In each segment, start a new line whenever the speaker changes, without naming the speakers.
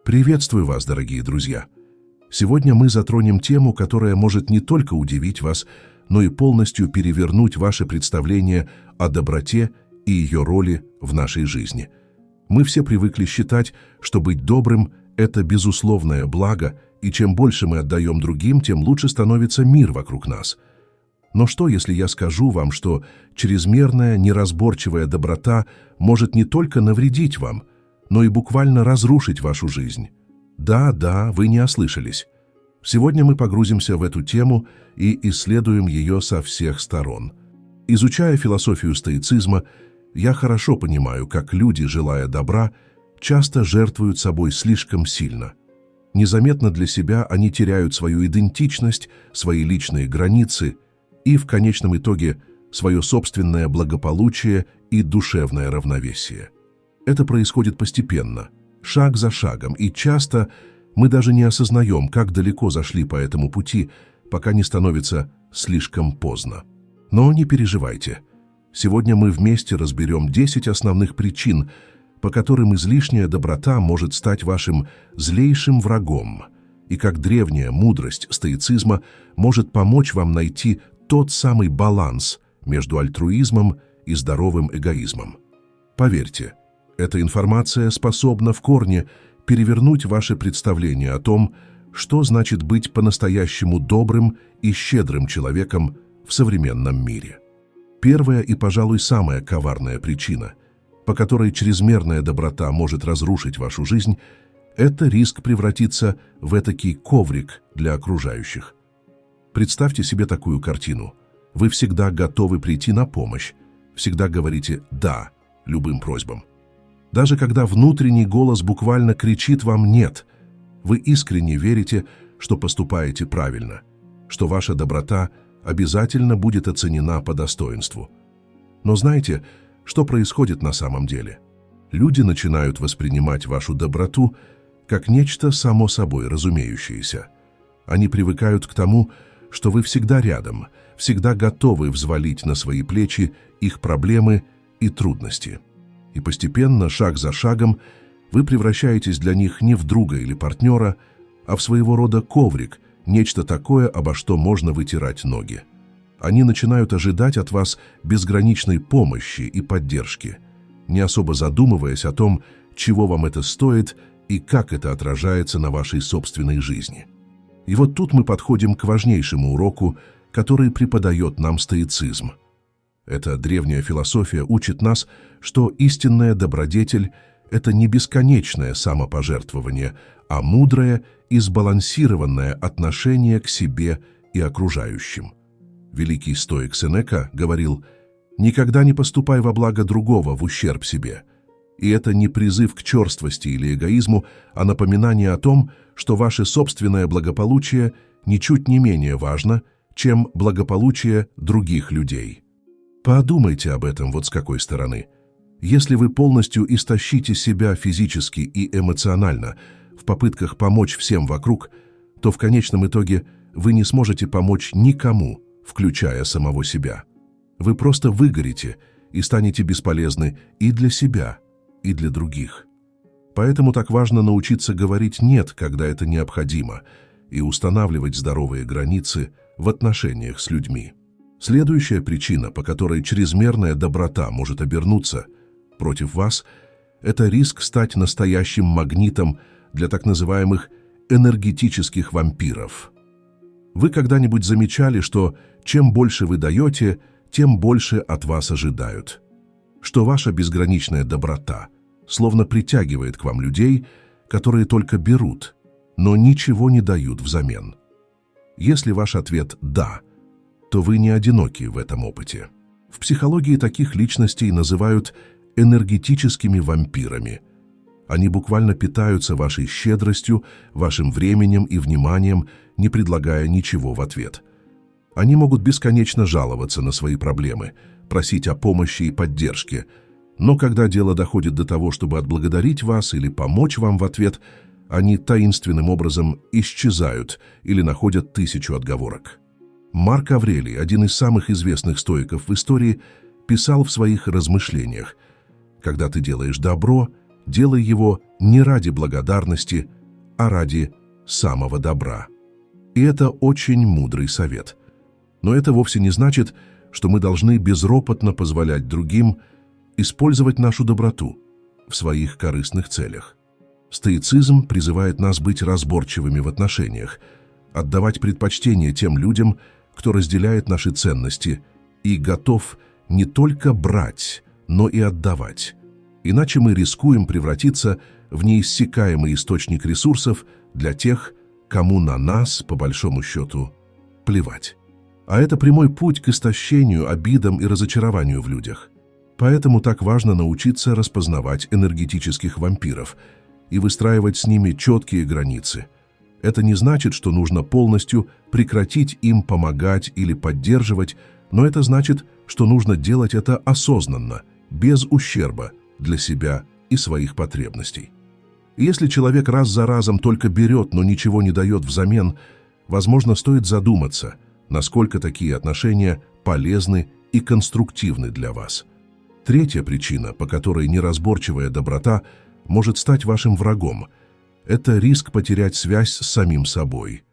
Приветствую вас, дорогие друзья! Сегодня мы затронем тему, которая может не только удивить вас, но и полностью перевернуть ваше представление о доброте и ее роли в нашей жизни. Мы все привыкли считать, что быть добрым – это безусловное благо, и чем больше мы отдаем другим, тем лучше становится мир вокруг нас. Но что, если я скажу вам, что чрезмерная, неразборчивая доброта может не только навредить вам, но и буквально разрушить вашу жизнь? Да, вы не ослышались. Сегодня мы погрузимся в эту тему и исследуем ее со всех сторон. Изучая философию стоицизма, я хорошо понимаю, как люди, желая добра, часто жертвуют собой слишком сильно. Незаметно для себя они теряют свою идентичность, свои личные границы и, в конечном итоге, свое собственное благополучие и душевное равновесие. Это происходит постепенно, шаг за шагом, и часто мы даже не осознаем, как далеко зашли по этому пути, пока не становится слишком поздно. Но не переживайте. Сегодня мы вместе разберем 10 основных причин, по которым излишняя доброта может стать вашим злейшим врагом, и как древняя мудрость стоицизма может помочь вам найти тот самый баланс между альтруизмом и здоровым эгоизмом. Поверьте, эта информация способна в корне перевернуть ваше представление о том, что значит быть по-настоящему добрым и щедрым человеком в современном мире. Первая и, пожалуй, самая коварная причина, по которой чрезмерная доброта может разрушить вашу жизнь, это риск превратиться в этакий коврик для окружающих. Представьте себе такую картину. Вы всегда готовы прийти на помощь, всегда говорите «да» любым просьбам. Даже когда внутренний голос буквально кричит вам «нет», вы искренне верите, что поступаете правильно, что ваша доброта обязательно будет оценена по достоинству. Но знаете, что происходит на самом деле? Люди начинают воспринимать вашу доброту как нечто само собой разумеющееся. Они привыкают к тому, что вы всегда рядом, всегда готовы взвалить на свои плечи их проблемы и трудности. И постепенно, шаг за шагом, вы превращаетесь для них не в друга или партнера, а в своего рода коврик, нечто такое, обо что можно вытирать ноги. Они начинают ожидать от вас безграничной помощи и поддержки, не особо задумываясь о том, чего вам это стоит и как это отражается на вашей собственной жизни. И вот тут мы подходим к важнейшему уроку, который преподает нам стоицизм. Эта древняя философия учит нас, что истинная добродетель – это не бесконечное самопожертвование, а мудрое и сбалансированное отношение к себе и окружающим. Великий стоик Сенека говорил: «Никогда не поступай во благо другого в ущерб себе». И это не призыв к черствости или эгоизму, а напоминание о том, что ваше собственное благополучие ничуть не менее важно, чем благополучие других людей. Подумайте об этом вот с какой стороны. Если вы полностью истощите себя физически и эмоционально в попытках помочь всем вокруг, то в конечном итоге вы не сможете помочь никому, включая самого себя. Вы просто выгорите и станете бесполезны и для себя, и для других. Поэтому так важно научиться говорить «нет», когда это необходимо, и устанавливать здоровые границы в отношениях с людьми. Следующая причина, по которой чрезмерная доброта может обернуться против вас, это риск стать настоящим магнитом для так называемых энергетических вампиров. Вы когда-нибудь замечали, что чем больше вы даете, тем больше от вас ожидают? Что ваша безграничная доброта словно притягивает к вам людей, которые только берут, но ничего не дают взамен? Если ваш ответ «да», то вы не одиноки в этом опыте. В психологии таких личностей называют энергетическими вампирами. Они буквально питаются вашей щедростью, вашим временем и вниманием, не предлагая ничего в ответ. Они могут бесконечно жаловаться на свои проблемы, просить о помощи и поддержке, но когда дело доходит до того, чтобы отблагодарить вас или помочь вам в ответ, они таинственным образом исчезают или находят 1000 отговорок. Марк Аврелий, один из самых известных стоиков в истории, писал в своих размышлениях: «Когда ты делаешь добро, делай его не ради благодарности, а ради самого добра. И это очень мудрый совет. Но это вовсе не значит, что мы должны безропотно позволять другим использовать нашу доброту в своих корыстных целях. Стоицизм призывает нас быть разборчивыми в отношениях, отдавать предпочтение тем людям, кто разделяет наши ценности и готов не только брать, но и отдавать. Иначе мы рискуем превратиться в неиссякаемый источник ресурсов для тех, кому на нас, по большому счету, плевать. А это прямой путь к истощению, обидам и разочарованию в людях. Поэтому так важно научиться распознавать энергетических вампиров и выстраивать с ними четкие границы. Это не значит, что нужно полностью прекратить им помогать или поддерживать, но это значит, что нужно делать это осознанно, без ущерба для себя и своих потребностей. И если человек раз за разом только берет, но ничего не дает взамен, возможно, стоит задуматься, насколько такие отношения полезны и конструктивны для вас. Третья причина, по которой неразборчивая доброта может стать вашим врагом, это риск потерять связь с самим собой.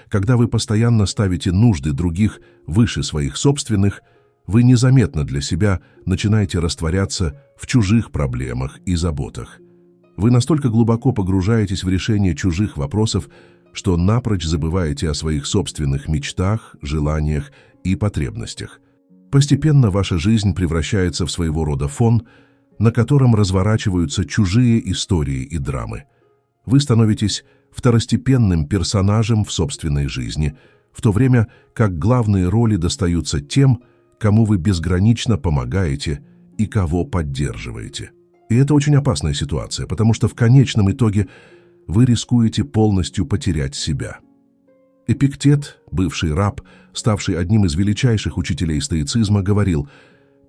Когда вы постоянно ставите нужды других выше своих собственных, вы незаметно для себя начинаете растворяться в чужих проблемах и заботах. Вы настолько глубоко погружаетесь в решение чужих вопросов, что напрочь забываете о своих собственных мечтах, желаниях и потребностях. Постепенно ваша жизнь превращается в своего рода фон, на котором разворачиваются чужие истории и драмы. Вы становитесь второстепенным персонажем в собственной жизни, в то время как главные роли достаются тем, кому вы безгранично помогаете и кого поддерживаете. И это очень опасная ситуация, потому что в конечном итоге вы рискуете полностью потерять себя. Эпиктет, бывший раб, ставший одним из величайших учителей стоицизма, говорил: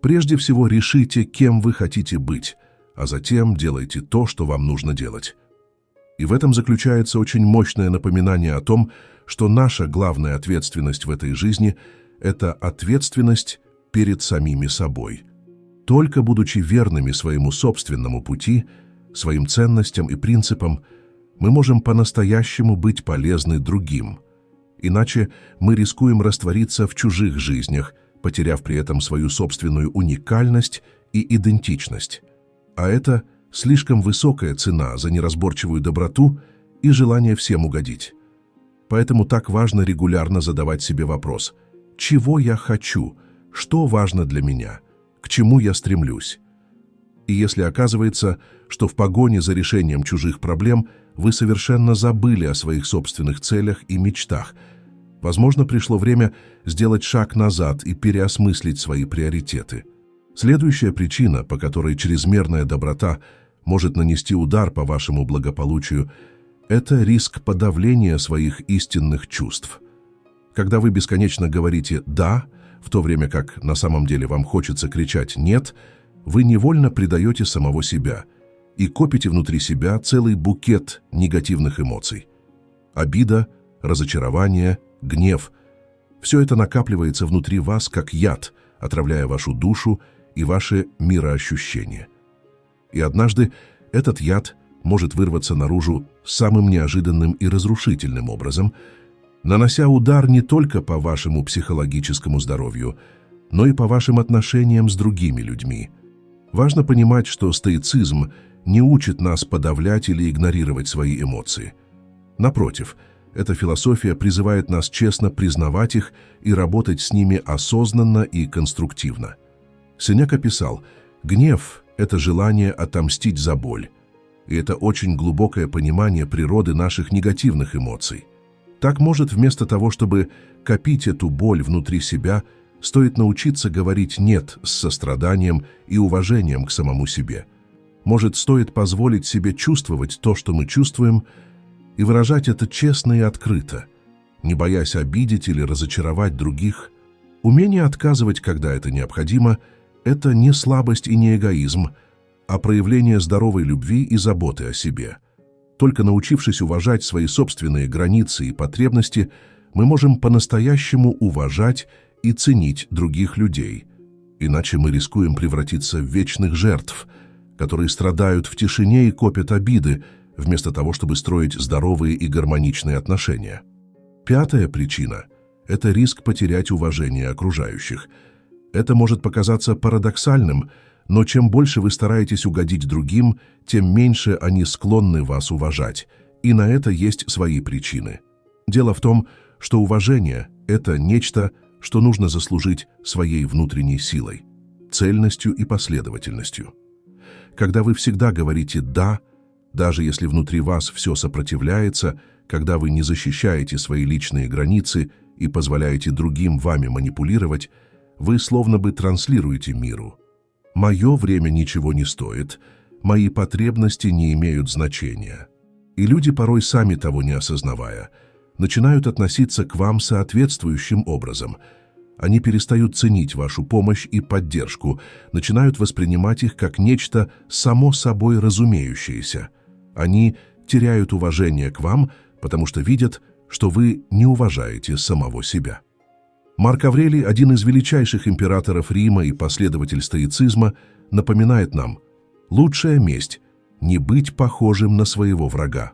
«Прежде всего решите, кем вы хотите быть, а затем делайте то, что вам нужно делать». И в этом заключается очень мощное напоминание о том, что наша главная ответственность в этой жизни – это ответственность перед самими собой. Только будучи верными своему собственному пути, своим ценностям и принципам, мы можем по-настоящему быть полезны другим. Иначе мы рискуем раствориться в чужих жизнях, потеряв при этом свою собственную уникальность и идентичность. А это слишком высокая цена за неразборчивую доброту и желание всем угодить. Поэтому так важно регулярно задавать себе вопрос: чего я хочу, что важно для меня, к чему я стремлюсь. И если оказывается, что в погоне за решением чужих проблем вы совершенно забыли о своих собственных целях и мечтах, возможно, пришло время сделать шаг назад и переосмыслить свои приоритеты. Следующая причина, по которой чрезмерная доброта может нанести удар по вашему благополучию, это риск подавления своих истинных чувств. Когда вы бесконечно говорите «да», в то время как на самом деле вам хочется кричать «нет», вы невольно предаете самого себя и копите внутри себя целый букет негативных эмоций. Обида, разочарование, гнев – все это накапливается внутри вас как яд, отравляя вашу душу и ваше мироощущение. И однажды этот яд может вырваться наружу самым неожиданным и разрушительным образом, нанося удар не только по вашему психологическому здоровью, но и по вашим отношениям с другими людьми. Важно понимать, что стоицизм не учит нас подавлять или игнорировать свои эмоции. Напротив, эта философия призывает нас честно признавать их и работать с ними осознанно и конструктивно. Сенека писал: «Гнев – это желание отомстить за боль». И это очень глубокое понимание природы наших негативных эмоций. Так, может, вместо того, чтобы копить эту боль внутри себя, стоит научиться говорить «нет» с состраданием и уважением к самому себе. Может, стоит позволить себе чувствовать то, что мы чувствуем, и выражать это честно и открыто, не боясь обидеть или разочаровать других. Умение отказывать, когда это необходимо, это не слабость и не эгоизм, а проявление здоровой любви и заботы о себе. Только научившись уважать свои собственные границы и потребности, мы можем по-настоящему уважать и ценить других людей. Иначе мы рискуем превратиться в вечных жертв, которые страдают в тишине и копят обиды, вместо того, чтобы строить здоровые и гармоничные отношения. Пятая причина – это риск потерять уважение окружающих. Это может показаться парадоксальным, но чем больше вы стараетесь угодить другим, тем меньше они склонны вас уважать, и на это есть свои причины. Дело в том, что уважение – это нечто, что нужно заслужить своей внутренней силой, цельностью и последовательностью. Когда вы всегда говорите «да», даже если внутри вас все сопротивляется, когда вы не защищаете свои личные границы и позволяете другим вами манипулировать, вы словно бы транслируете миру: «Мое время ничего не стоит, мои потребности не имеют значения». И люди, порой сами того не осознавая, начинают относиться к вам соответствующим образом. Они перестают ценить вашу помощь и поддержку, начинают воспринимать их как нечто само собой разумеющееся. Они теряют уважение к вам, потому что видят, что вы не уважаете самого себя. Марк Аврелий, один из величайших императоров Рима и последователь стоицизма, напоминает нам: лучшая месть – не быть похожим на своего врага.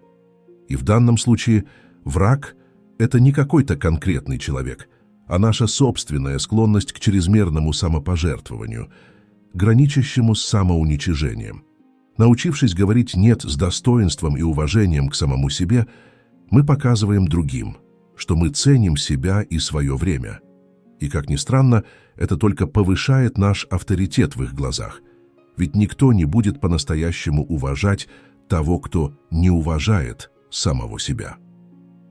И в данном случае враг – это не какой-то конкретный человек, а наша собственная склонность к чрезмерному самопожертвованию, граничащему с самоуничижением. Научившись говорить «нет» с достоинством и уважением к самому себе, мы показываем другим, что мы ценим себя и свое время. И, как ни странно, это только повышает наш авторитет в их глазах, ведь никто не будет по-настоящему уважать того, кто не уважает самого себя.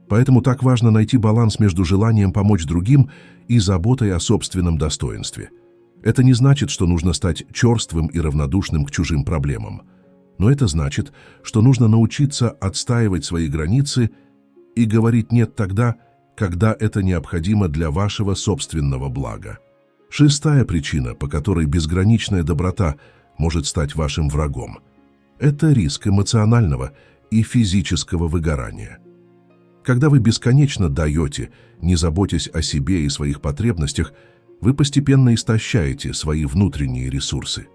Поэтому так важно найти баланс между желанием помочь другим и заботой о собственном достоинстве. Это не значит, что нужно стать черствым и равнодушным к чужим проблемам. Но это значит, что нужно научиться отстаивать свои границы и говорить «нет» тогда, когда это необходимо для вашего собственного блага. Шестая причина, по которой безграничная доброта может стать вашим врагом – это риск эмоционального и физического выгорания. Когда вы бесконечно даете, не заботясь о себе и своих потребностях, вы постепенно истощаете свои внутренние ресурсы.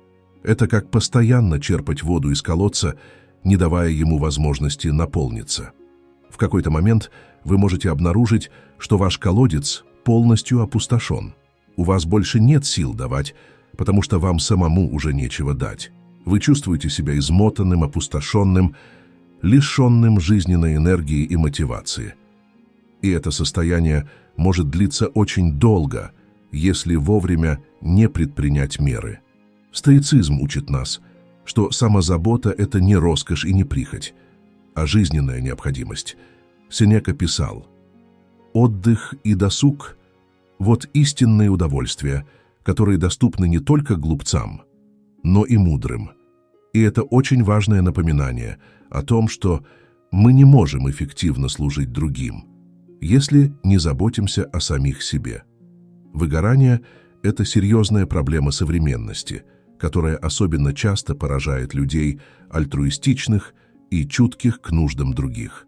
Это как постоянно черпать воду из колодца, не давая ему возможности наполниться. В какой-то момент вы можете обнаружить, что ваш колодец полностью опустошен. У вас больше нет сил давать, потому что вам самому уже нечего дать. Вы чувствуете себя измотанным, опустошенным, лишенным жизненной энергии и мотивации. И это состояние может длиться очень долго, если вовремя не предпринять меры. Стоицизм учит нас, что самозабота – это не роскошь и не прихоть, а жизненная необходимость. Сенека писал: «Отдых и досуг – вот истинные удовольствия, которые доступны не только глупцам, но и мудрым». И это очень важное напоминание о том, что мы не можем эффективно служить другим, если не заботимся о самих себе. Выгорание – это серьезная проблема современности, которая особенно часто поражает людей альтруистичных и чутких к нуждам других.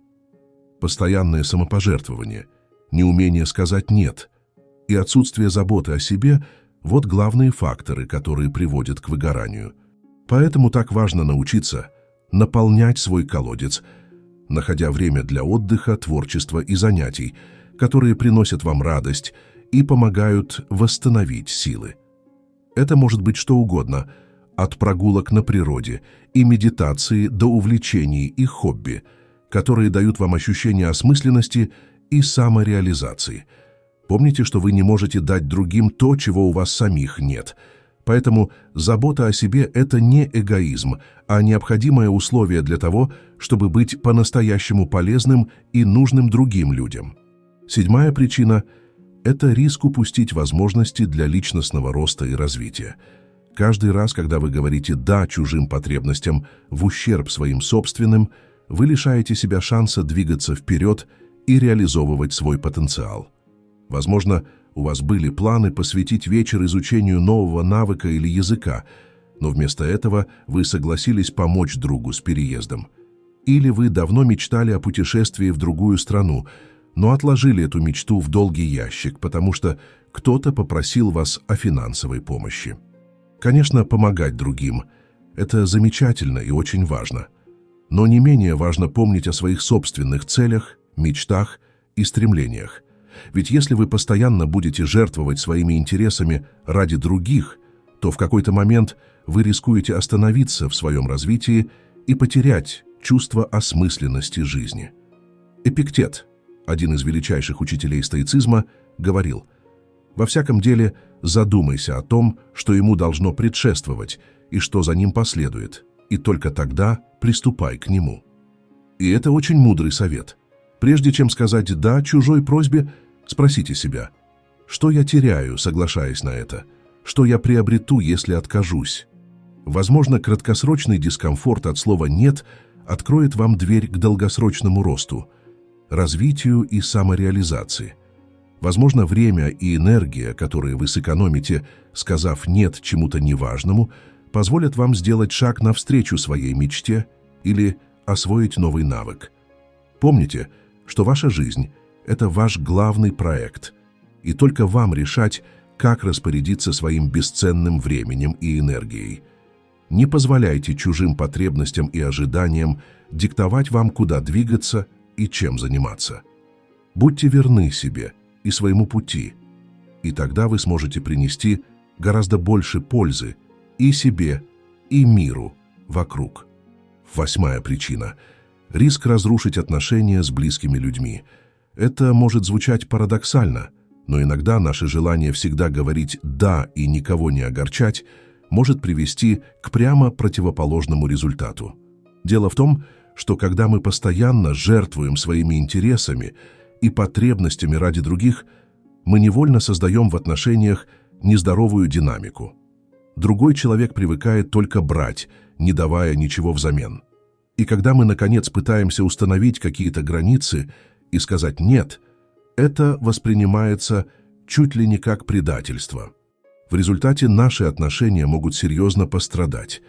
Постоянное самопожертвование, неумение сказать «нет» и отсутствие заботы о себе – вот главные факторы, которые приводят к выгоранию. Поэтому так важно научиться наполнять свой колодец, находя время для отдыха, творчества и занятий, которые приносят вам радость и помогают восстановить силы. Это может быть что угодно, от прогулок на природе и медитации до увлечений и хобби, которые дают вам ощущение осмысленности и самореализации. Помните, что вы не можете дать другим то, чего у вас самих нет. Поэтому забота о себе – это не эгоизм, а необходимое условие для того, чтобы быть по-настоящему полезным и нужным другим людям. Седьмая причина – это риск упустить возможности для личностного роста и развития. Каждый раз, когда вы говорите «да» чужим потребностям в ущерб своим собственным, вы лишаете себя шанса двигаться вперед и реализовывать свой потенциал. Возможно, у вас были планы посвятить вечер изучению нового навыка или языка, но вместо этого вы согласились помочь другу с переездом. Или вы давно мечтали о путешествии в другую страну, но отложили эту мечту в долгий ящик, потому что кто-то попросил вас о финансовой помощи. Конечно, помогать другим Это замечательно и очень важно. Но не менее важно помнить о своих собственных целях, мечтах и стремлениях. Ведь если вы постоянно будете жертвовать своими интересами ради других, то в какой-то момент вы рискуете остановиться в своем развитии и потерять чувство осмысленности жизни. Эпиктет, один из величайших учителей стоицизма, говорил: «Во всяком деле задумайся о том, что ему должно предшествовать и что за ним последует, и только тогда приступай к нему». И это очень мудрый совет. Прежде чем сказать «да» чужой просьбе, спросите себя: что я теряю, соглашаясь на это? Что я приобрету, если откажусь? Возможно, краткосрочный дискомфорт от слова «нет» откроет вам дверь к долгосрочному росту, развитию и самореализации. Возможно, время и энергия, которые вы сэкономите, сказав «нет» чему-то неважному, позволят вам сделать шаг навстречу своей мечте или освоить новый навык. Помните, что ваша жизнь – это ваш главный проект, и только вам решать, как распорядиться своим бесценным временем и энергией. Не позволяйте чужим потребностям и ожиданиям диктовать вам, куда двигаться и чем заниматься. Будьте верны себе и своему пути, и тогда вы сможете принести гораздо больше пользы и себе, и миру вокруг. 8-я причина – риск разрушить отношения с близкими людьми. Это может звучать парадоксально, но иногда наше желание всегда говорить «да» и никого не огорчать может привести к прямо противоположному результату. Дело в том, что когда мы постоянно жертвуем своими интересами и потребностями ради других, мы невольно создаем в отношениях нездоровую динамику. Другой человек привыкает только брать, не давая ничего взамен. И когда мы, наконец, пытаемся установить какие-то границы и сказать «нет», это воспринимается чуть ли не как предательство. В результате наши отношения могут серьезно пострадать.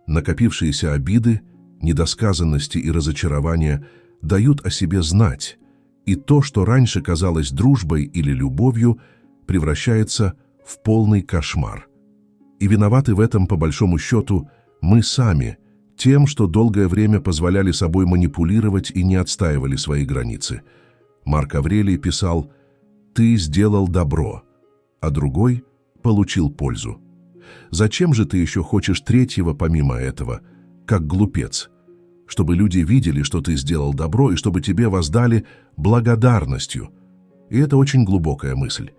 Накопившиеся обиды, недосказанности и разочарования дают о себе знать, и то, что раньше казалось дружбой или любовью, превращается в полный кошмар. И виноваты в этом, по большому счету, мы сами, тем, что долгое время позволяли собой манипулировать и не отстаивали свои границы. Марк Аврелий писал: «Ты сделал добро, а другой получил пользу. Зачем же ты еще хочешь третьего помимо этого, как глупец? Чтобы люди видели, что ты сделал добро, и чтобы тебе воздали благодарностью». И это очень глубокая мысль.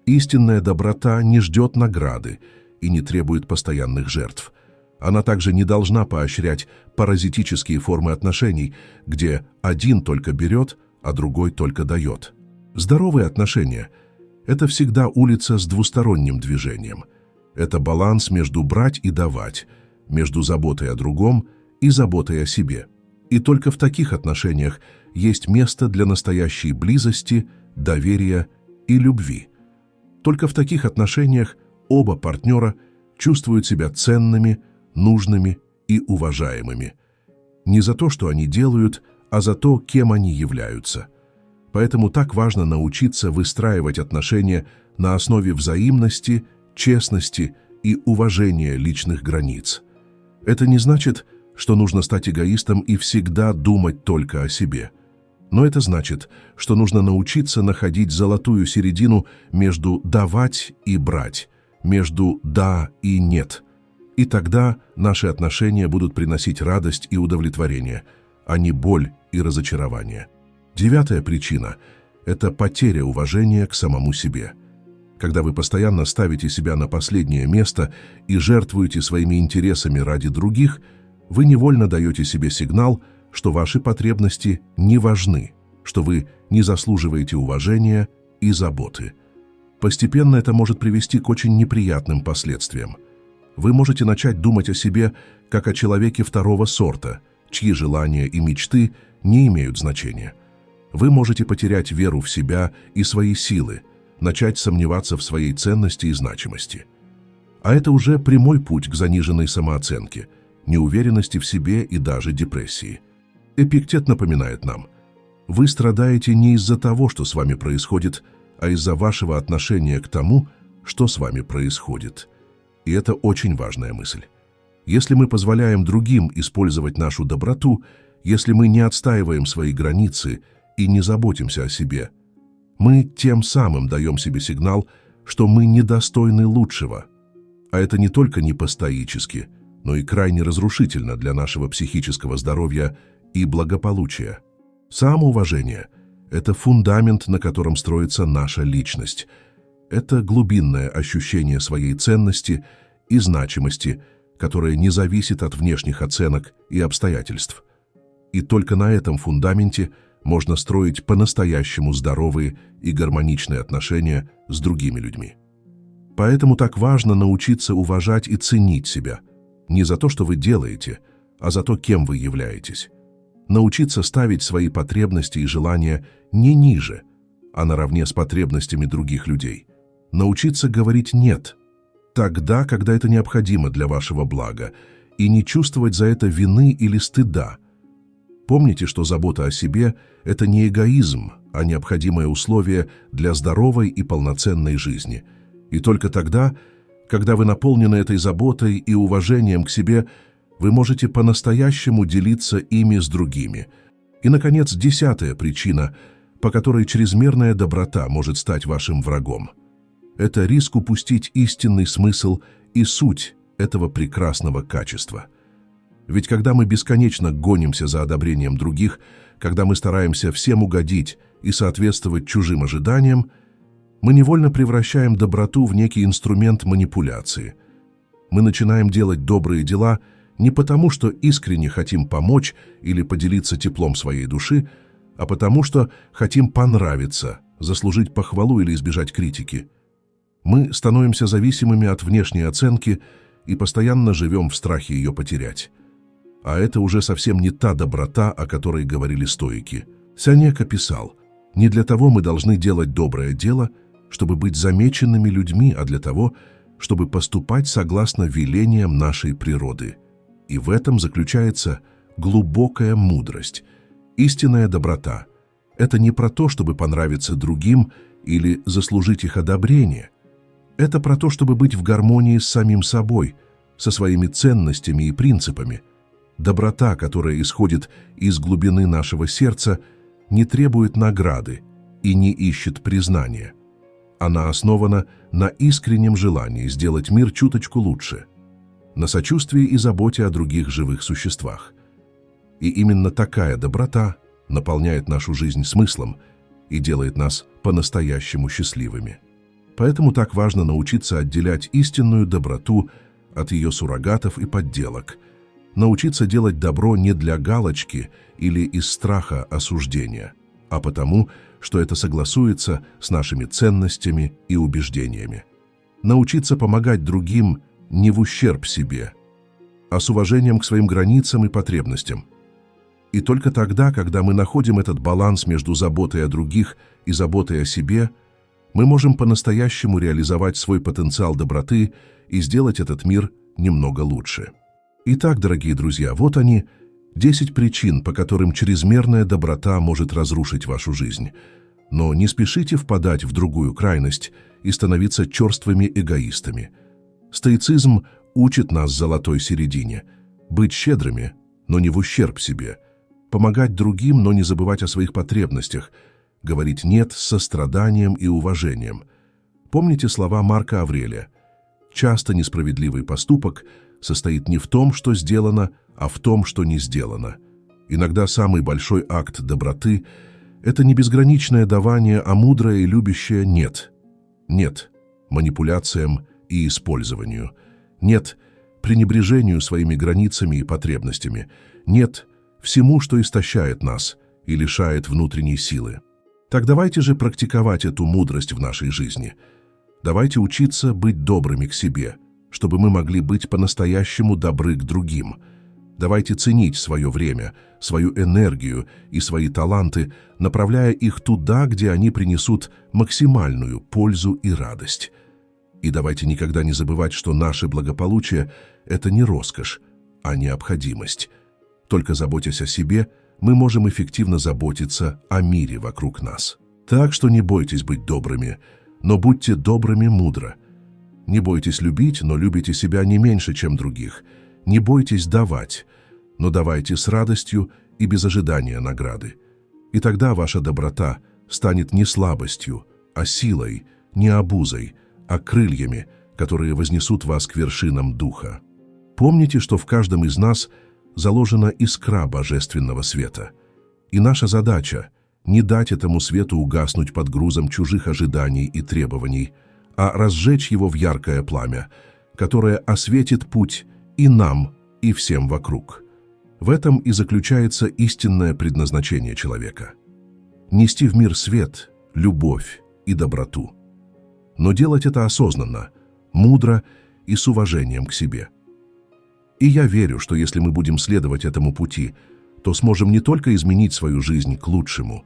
Истинная доброта не ждет награды и не требует постоянных жертв. Она также не должна поощрять паразитические формы отношений, где один только берет, а другой только дает. Здоровые отношения – это всегда улица с двусторонним движением. Это баланс между брать и давать, между заботой о другом и заботой о себе. И только в таких отношениях есть место для настоящей близости, доверия и любви. Только в таких отношениях оба партнера чувствуют себя ценными, нужными и уважаемыми. Не за то, что они делают, а за то, кем они являются. Поэтому так важно научиться выстраивать отношения на основе взаимности, честности и уважения личных границ. Это не значит, что нужно стать эгоистом и всегда думать только о себе. Но это значит, что нужно научиться находить золотую середину между «давать» и «брать», между «да» и «нет». И тогда наши отношения будут приносить радость и удовлетворение, а не боль и разочарование. 9-я причина – это потеря уважения к самому себе. Когда вы постоянно ставите себя на последнее место и жертвуете своими интересами ради других, вы невольно даете себе сигнал, что ваши потребности не важны, что вы не заслуживаете уважения и заботы. Постепенно это может привести к очень неприятным последствиям. Вы можете начать думать о себе как о человеке второго сорта, чьи желания и мечты не имеют значения. Вы можете потерять веру в себя и свои силы, начать сомневаться в своей ценности и значимости. А это уже прямой путь к заниженной самооценке, неуверенности в себе и даже депрессии. Эпиктет напоминает нам: вы страдаете не из-за того, что с вами происходит, а из-за вашего отношения к тому, что с вами происходит. И это очень важная мысль. Если мы позволяем другим использовать нашу доброту, если мы не отстаиваем свои границы и не заботимся о себе, мы тем самым даем себе сигнал, что мы недостойны лучшего. А это не только не по-стоически, но и крайне разрушительно для нашего психического здоровья и благополучия. Самоуважение – это фундамент, на котором строится наша личность. Это глубинное ощущение своей ценности и значимости, которое не зависит от внешних оценок и обстоятельств. И только на этом фундаменте можно строить по-настоящему здоровые и гармоничные отношения с другими людьми. Поэтому так важно научиться уважать и ценить себя. Не за то, что вы делаете, а за то, кем вы являетесь. Научиться ставить свои потребности и желания не ниже, а наравне с потребностями других людей. Научиться говорить «нет» тогда, когда это необходимо для вашего блага, и не чувствовать за это вины или стыда. Помните, что забота о себе – это не эгоизм, а необходимое условие для здоровой и полноценной жизни. И только тогда, когда вы наполнены этой заботой и уважением к себе, вы можете по-настоящему делиться ими с другими. И, наконец, 10-я причина, по которой чрезмерная доброта может стать вашим врагом. Это риск упустить истинный смысл и суть этого прекрасного качества. Ведь когда мы бесконечно гонимся за одобрением других, когда мы стараемся всем угодить и соответствовать чужим ожиданиям, мы невольно превращаем доброту в некий инструмент манипуляции. Мы начинаем делать добрые дела не потому, что искренне хотим помочь или поделиться теплом своей души, а потому, что хотим понравиться, заслужить похвалу или избежать критики. Мы становимся зависимыми от внешней оценки и постоянно живем в страхе ее потерять. А это уже совсем не та доброта, о которой говорили стоики. Сенека писал: «Не для того мы должны делать доброе дело, чтобы быть замеченными людьми, а для того, чтобы поступать согласно велениям нашей природы». И в этом заключается глубокая мудрость. Истинная доброта – это не про то, чтобы понравиться другим или заслужить их одобрение. Это про то, чтобы быть в гармонии с самим собой, со своими ценностями и принципами. Доброта, которая исходит из глубины нашего сердца, не требует награды и не ищет признания. Она основана на искреннем желании сделать мир чуточку лучше, на сочувствии и заботе о других живых существах. И именно такая доброта наполняет нашу жизнь смыслом и делает нас по-настоящему счастливыми. Поэтому так важно научиться отделять истинную доброту от ее суррогатов и подделок, научиться делать добро не для галочки или из страха осуждения, а потому, что это согласуется с нашими ценностями и убеждениями. Научиться помогать другим не в ущерб себе, а с уважением к своим границам и потребностям. И только тогда, когда мы находим этот баланс между заботой о других и заботой о себе, мы можем по-настоящему реализовать свой потенциал доброты и сделать этот мир немного лучше. Итак, дорогие друзья, вот они, 10 причин, по которым чрезмерная доброта может разрушить вашу жизнь. Но не спешите впадать в другую крайность и становиться черствыми эгоистами. Стоицизм учит нас золотой середине – быть щедрыми, но не в ущерб себе, помогать другим, но не забывать о своих потребностях, говорить «нет» с состраданием и уважением. Помните слова Марка Аврелия: «Часто несправедливый поступок состоит не в том, что сделано, а в том, что не сделано». Иногда самый большой акт доброты – это не безграничное давание, а мудрое и любящее «нет». Нет манипуляциям и использованию. Нет пренебрежению своими границами и потребностями. Нет всему, что истощает нас и лишает внутренней силы. Так давайте же практиковать эту мудрость в нашей жизни. Давайте учиться быть добрыми к себе, чтобы мы могли быть по-настоящему добры к другим. Давайте ценить свое время, свою энергию и свои таланты, направляя их туда, где они принесут максимальную пользу и радость. И давайте никогда не забывать, что наше благополучие – это не роскошь, а необходимость. Только заботясь о себе, мы можем эффективно заботиться о мире вокруг нас. Так что не бойтесь быть добрыми, но будьте добрыми мудро. Не бойтесь любить, но любите себя не меньше, чем других. Не бойтесь давать, но давайте с радостью и без ожидания награды. И тогда ваша доброта станет не слабостью, а силой, не обузой, а крыльями, которые вознесут вас к вершинам духа. Помните, что в каждом из нас заложена искра божественного света. И наша задача — не дать этому свету угаснуть под грузом чужих ожиданий и требований, а разжечь его в яркое пламя, которое осветит путь и нам, и всем вокруг. В этом и заключается истинное предназначение человека — нести в мир свет, любовь и доброту. Но делать это осознанно, мудро и с уважением к себе. И я верю, что если мы будем следовать этому пути, то сможем не только изменить свою жизнь к лучшему,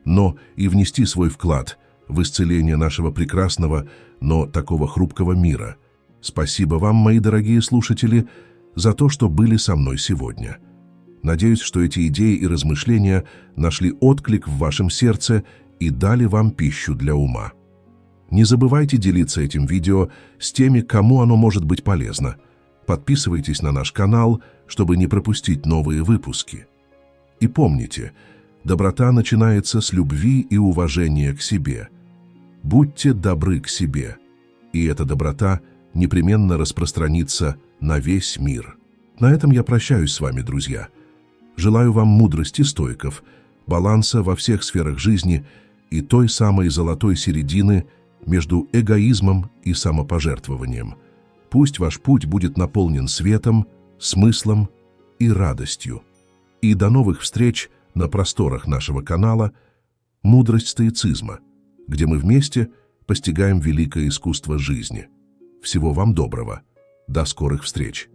но и внести свой вклад в исцеление нашего прекрасного, но такого хрупкого мира. Спасибо вам, мои дорогие слушатели, за то, что были со мной сегодня. Надеюсь, что эти идеи и размышления нашли отклик в вашем сердце и дали вам пищу для ума. Не забывайте делиться этим видео с теми, кому оно может быть полезно. Подписывайтесь на наш канал, чтобы не пропустить новые выпуски. И помните, доброта начинается с любви и уважения к себе. Будьте добры к себе, и эта доброта непременно распространится на весь мир. На этом я прощаюсь с вами, друзья. Желаю вам мудрости стоиков, баланса во всех сферах жизни и той самой золотой середины между эгоизмом и самопожертвованием. Пусть ваш путь будет наполнен светом, смыслом и радостью. И до новых встреч на просторах нашего канала «Мудрость стоицизма», где мы вместе постигаем великое искусство жизни. Всего вам доброго. До скорых встреч.